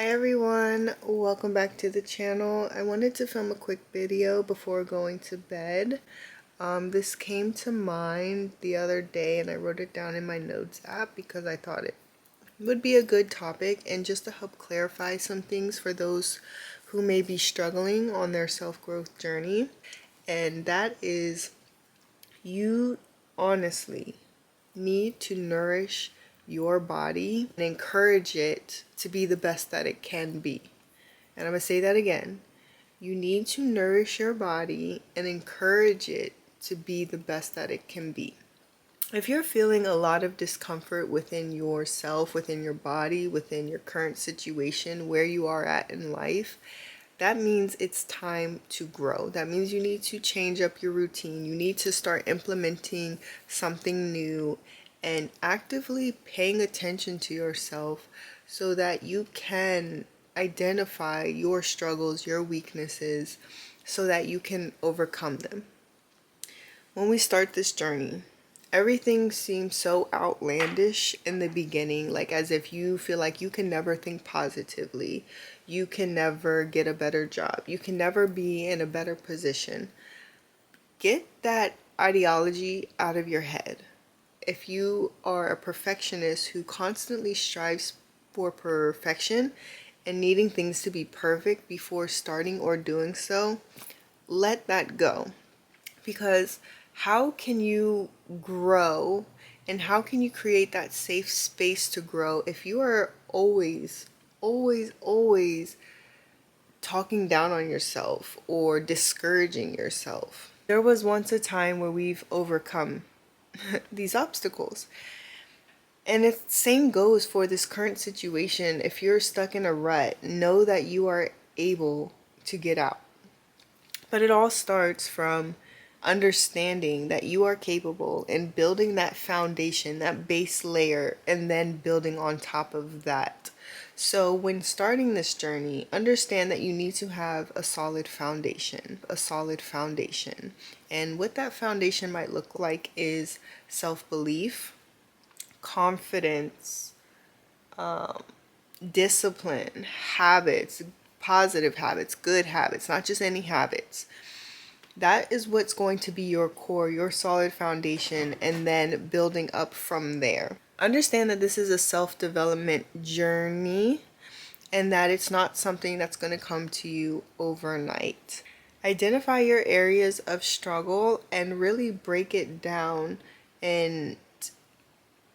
Hi everyone, welcome back to the channel. I wanted to film a quick video before going to bed. This came to mind the other day and I wrote it down in my notes app because I thought it would be a good topic and just to help clarify some things for those who may be struggling on their self-growth journey. And that is, you honestly need to nourish your body and encourage it to be the best that it can be. And I'm going to say that again. You need to nourish your body and encourage it to be the best that it can be. If you're feeling a lot of discomfort within yourself, within your body, within your current situation, where you are at in life, that means it's time to grow. That means you need to change up your routine. You need to start implementing something new and actively paying attention to yourself so that you can identify your struggles, your weaknesses, so that you can overcome them. When we start this journey, everything seems so outlandish in the beginning, like as if you feel like you can never think positively, you can never get a better job, you can never be in a better position. Get that ideology out of your head. If you are a perfectionist who constantly strives for perfection and needing things to be perfect before starting or doing so, let that go. Because how can you grow and how can you create that safe space to grow if you are always talking down on yourself or discouraging yourself? There was once a time where we've overcome these obstacles. And the same goes for this current situation. If you're stuck in a rut, know that you are able to get out. But it all starts from understanding that you are capable and building that foundation, that base layer, and then building on top of that. So when starting this journey, understand that you need to have a solid foundation, And what that foundation might look like is self-belief, confidence, discipline, habits, positive habits, good habits, not just any habits. That is what's going to be your core, your solid foundation, and then building up from there. Understand that this is a self-development journey and that it's not something that's going to come to you overnight. Identify your areas of struggle and really break it down and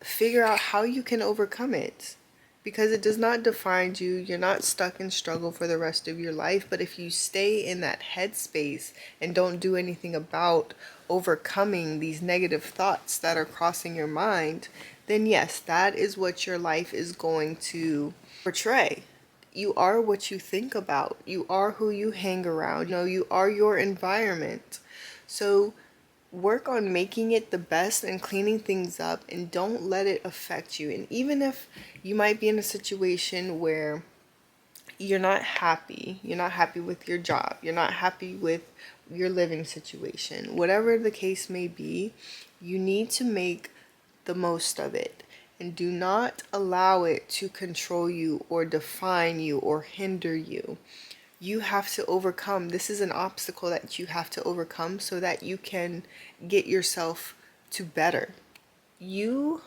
figure out how you can overcome it. Because it does not define you. You're not stuck in struggle for the rest of your life. But if you stay in that headspace and don't do anything about overcoming these negative thoughts that are crossing your mind, then yes, that is what your life is going to portray. You are what you think about. You are who you hang around. You are your environment. So work on making it the best and cleaning things up, and don't let it affect you. And even if you might be in a situation where you're not happy with your job, you're not happy with your living situation, whatever the case may be, you need to make the most of it. And do not allow it to control you or define you or hinder you. You have to overcome. This is an obstacle that you have to overcome so that you can get yourself to better. You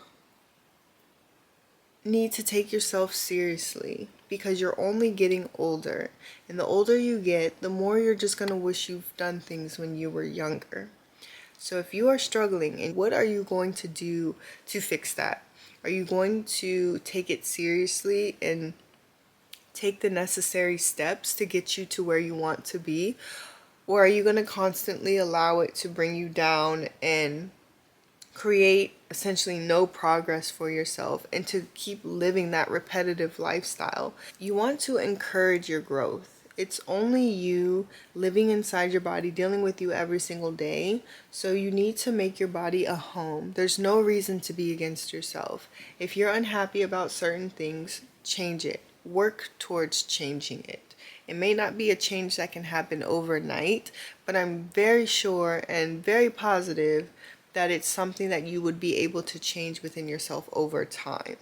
need to take yourself seriously because you're only getting older. And the older you get, the more you're just going to wish you've done things when you were younger. So if you are struggling, and what are you going to do to fix that? Are you going to take it seriously and take the necessary steps to get you to where you want to be? Or are you going to constantly allow it to bring you down and create essentially no progress for yourself and to keep living that repetitive lifestyle? You want to encourage your growth. It's only you living inside your body, dealing with you every single day. So you need to make your body a home. There's no reason to be against yourself. If you're unhappy about certain things, change it. Work towards changing it. It may not be a change that can happen overnight, but I'm very sure and very positive that it's something that you would be able to change within yourself over time.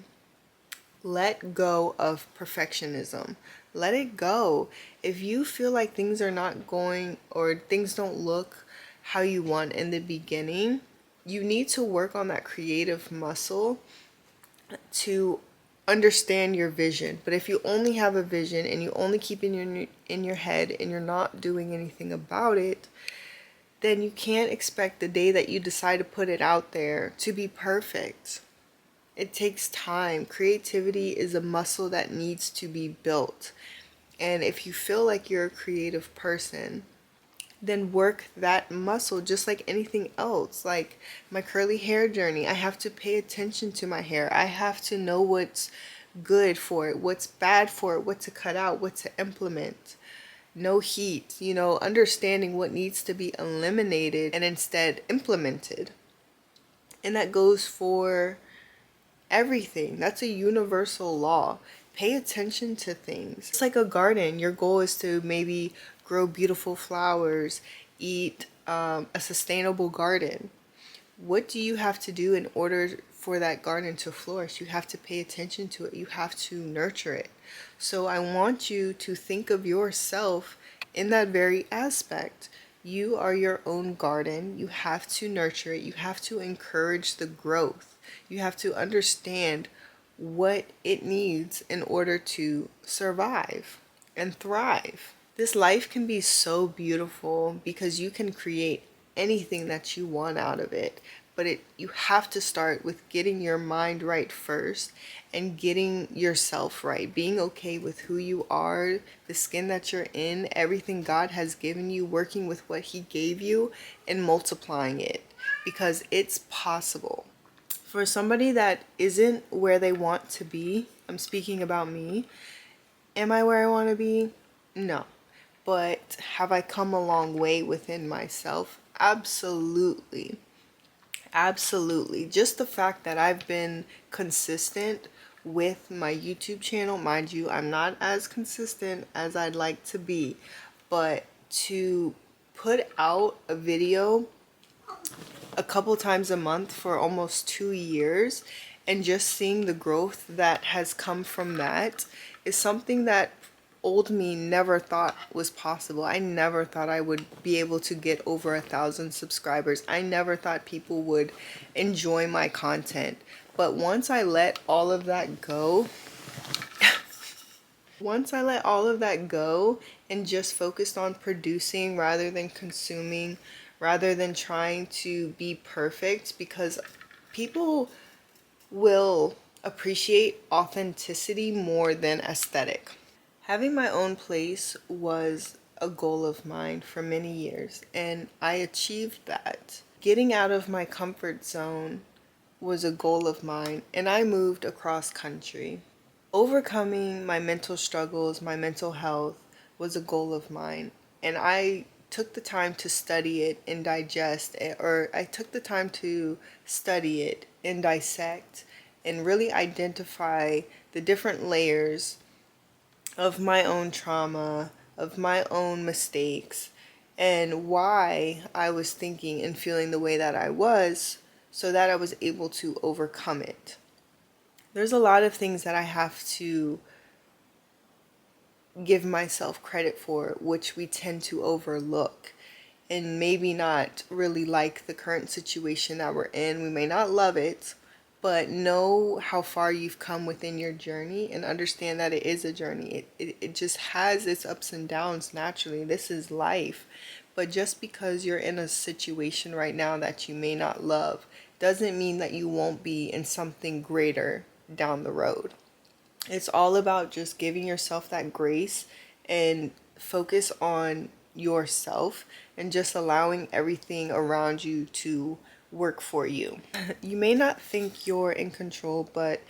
Let go of perfectionism. Let it go. If you feel like things are not going or things don't look how you want in the beginning, you need to work on that creative muscle to understand your vision. But if you only have a vision and you only keep it in your head and you're not doing anything about it, then you can't expect the day that you decide to put it out there to be perfect. It takes time. Creativity is a muscle that needs to be built. And if you feel like you're a creative person, then work that muscle just like anything else. Like my curly hair journey, I have to pay attention to my hair. I have to know what's good for it, what's bad for it, what to cut out, what to implement. No heat, understanding what needs to be eliminated and instead implemented. And that goes for everything. That's a universal law. Pay attention to things. It's like a garden. Your goal is to maybe grow beautiful flowers, eat a sustainable garden. What do you have to do in order for that garden to flourish? You have to pay attention to it. You have to nurture it. So I want you to think of yourself in that very aspect. You are your own garden. You have to nurture it. You have to encourage the growth. You have to understand what it needs in order to survive and thrive. This life can be so beautiful because you can create anything that you want out of it. But you have to start with getting your mind right first and getting yourself right. Being okay with who you are, the skin that you're in, everything God has given you, working with what He gave you and multiplying it because it's possible. For somebody that isn't where they want to be, I'm speaking about me. Am I where I want to be? No. But have I come a long way within myself? Absolutely. Absolutely. Just the fact that I've been consistent with my YouTube channel, mind you, I'm not as consistent as I'd like to be, but to put out a video a couple times a month for almost 2 years and just seeing the growth that has come from that is something that old me never thought was possible. I never thought I would be able to get over 1,000 subscribers. I never thought people would enjoy my content. But once I let all of that go, and just focused on producing rather than consuming, rather than trying to be perfect, because people will appreciate authenticity more than aesthetic. Having my own place was a goal of mine for many years, and I achieved that. Getting out of my comfort zone was a goal of mine, and I moved across country. Overcoming my mental struggles, my mental health, was a goal of mine, and I took the time to study it and digest it, or I took the time to study it and dissect and really identify the different layers of my own trauma, of my own mistakes, and why I was thinking and feeling the way that I was, so that I was able to overcome it. There's a lot of things that I have to give myself credit for, which we tend to overlook and maybe not really like the current situation that we're in. We may not love it, but know how far you've come within your journey and understand that it is a journey. It just has its ups and downs naturally. This is life. But just because you're in a situation right now that you may not love doesn't mean that you won't be in something greater down the road. It's all about just giving yourself that grace and focus on yourself and just allowing everything around you to work for you. You may not think you're in control, but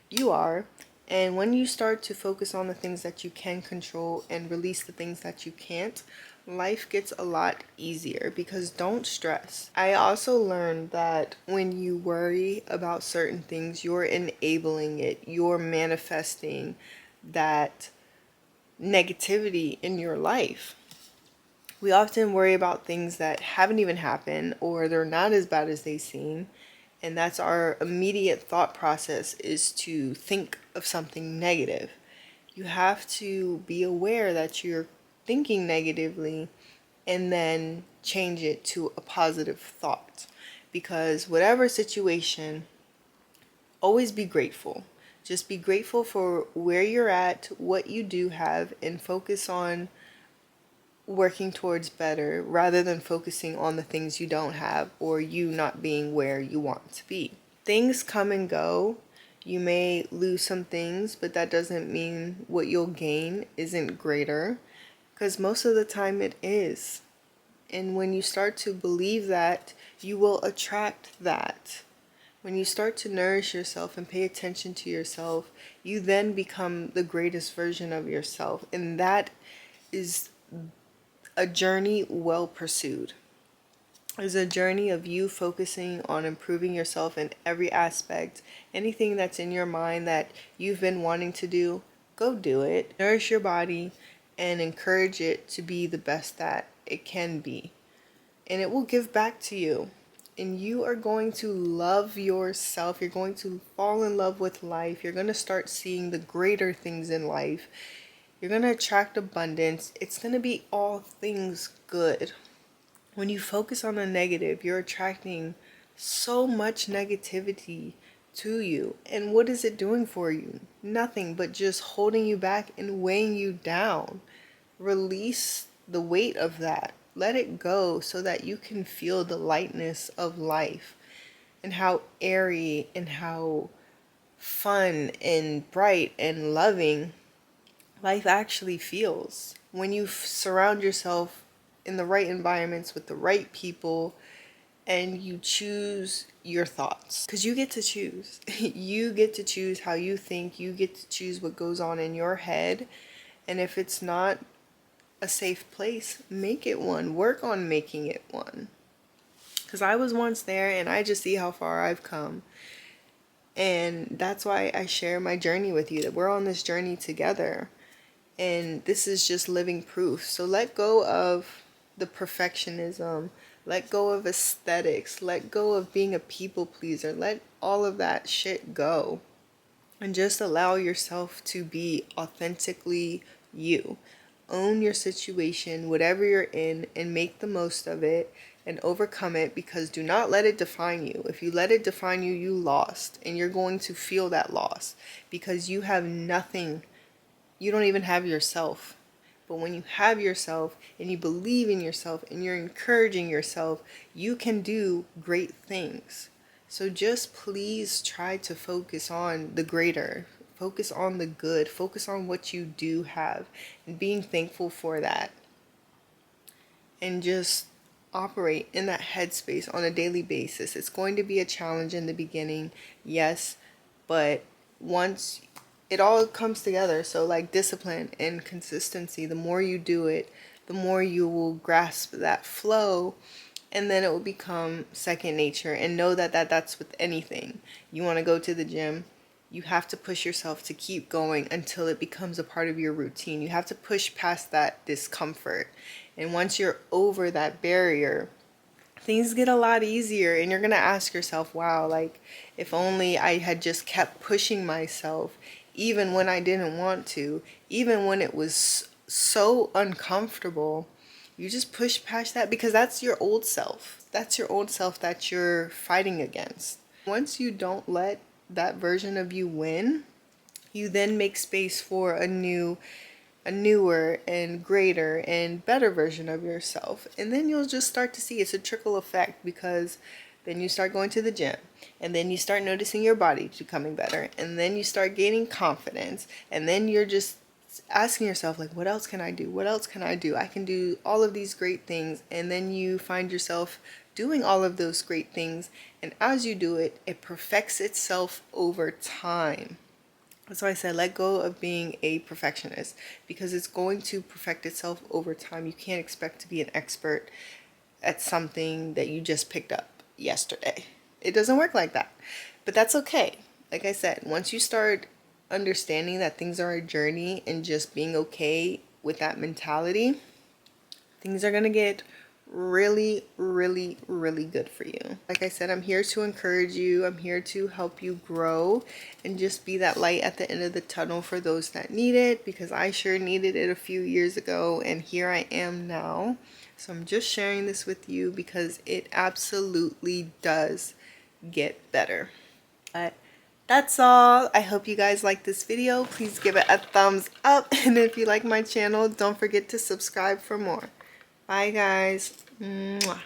you are. And when you start to focus on the things that you can control and release the things that you can't, life gets a lot easier, because don't stress. I also learned that when you worry about certain things, you're enabling it. You're manifesting that negativity in your life. We often worry about things that haven't even happened or they're not as bad as they seem. And that's our immediate thought process, is to think of something negative. You have to be aware that you're thinking negatively and then change it to a positive thought. Because whatever situation, always be grateful. Just be grateful for where you're at, what you do have, and focus on working towards better rather than focusing on the things you don't have or you not being where you want to be. Things come and go. You may lose some things, but that doesn't mean what you'll gain isn't greater, because most of the time it is. And when you start to believe that, you will attract that. When you start to nourish yourself and pay attention to yourself, you then become the greatest version of yourself. And that is a journey well pursued. It's a journey of you focusing on improving yourself in every aspect. Anything that's in your mind that you've been wanting to do, go do it. Nourish your body and encourage it to be the best that it can be. And it will give back to you. And you are going to love yourself. You're going to fall in love with life. You're going to start seeing the greater things in life. You're going to attract abundance. It's going to be all things good. When you focus on the negative, you're attracting so much negativity to you. And what is it doing for you? Nothing but just holding you back and weighing you down. Release the weight of that. Let it go so that you can feel the lightness of life and how airy and how fun and bright and loving life actually feels when you surround yourself in the right environments with the right people and you choose your thoughts, because you get to choose. You get to choose how you think. You get to choose what goes on in your head. And if it's not a safe place, make it one. Work on making it one. Because I was once there and I just see how far I've come. And that's why I share my journey with you, that we're on this journey together. And this is just living proof. So let go of the perfectionism. Let go of aesthetics. Let go of being a people pleaser. Let all of that shit go. And just allow yourself to be authentically you. Own your situation, whatever you're in, and make the most of it and overcome it, because do not let it define you. If you let it define you, you lost, and you're going to feel that loss because you have nothing. You don't even have yourself. But when you have yourself and you believe in yourself and you're encouraging yourself, you can do great things. So just please try to focus on the greater. Focus on the good. Focus on what you do have and being thankful for that. And just operate in that headspace on a daily basis. It's going to be a challenge in the beginning, yes, but once it all comes together, so like discipline and consistency, the more you do it, the more you will grasp that flow, and then it will become second nature. And know that that's with anything. You want to go to the gym, you have to push yourself to keep going until it becomes a part of your routine. You have to push past that discomfort. And once you're over that barrier, things get a lot easier, and you're going to ask yourself, wow, like if only I had just kept pushing myself even when I didn't want to, even when it was so uncomfortable. You just push past that, because that's your old self. That's your old self that you're fighting against. Once you don't let that version of you win, you then make space for a newer and greater and better version of yourself. And then you'll just start to see it's a trickle effect, because then you start going to the gym, and then you start noticing your body becoming better, and then you start gaining confidence, and then you're just asking yourself, like, what else can I do? What else can I do? I can do all of these great things. And then you find yourself doing all of those great things, and as you do it, it perfects itself over time. That's why I said let go of being a perfectionist, because it's going to perfect itself over time. You can't expect to be an expert at something that you just picked up yesterday. It doesn't work like that. But that's okay. Like I said, once you start understanding that things are a journey and just being okay with that mentality, things are going to get really, really, really good for you. Like I said, I'm here to encourage you. I'm here to help you grow and just be that light at the end of the tunnel for those that need it, because I sure needed it a few years ago and here I am now. So I'm just sharing this with you because it absolutely does get better. But that's all. I hope you guys like this video. Please give it a thumbs up, and if you like my channel, don't forget to subscribe for more. Bye guys. Mwah.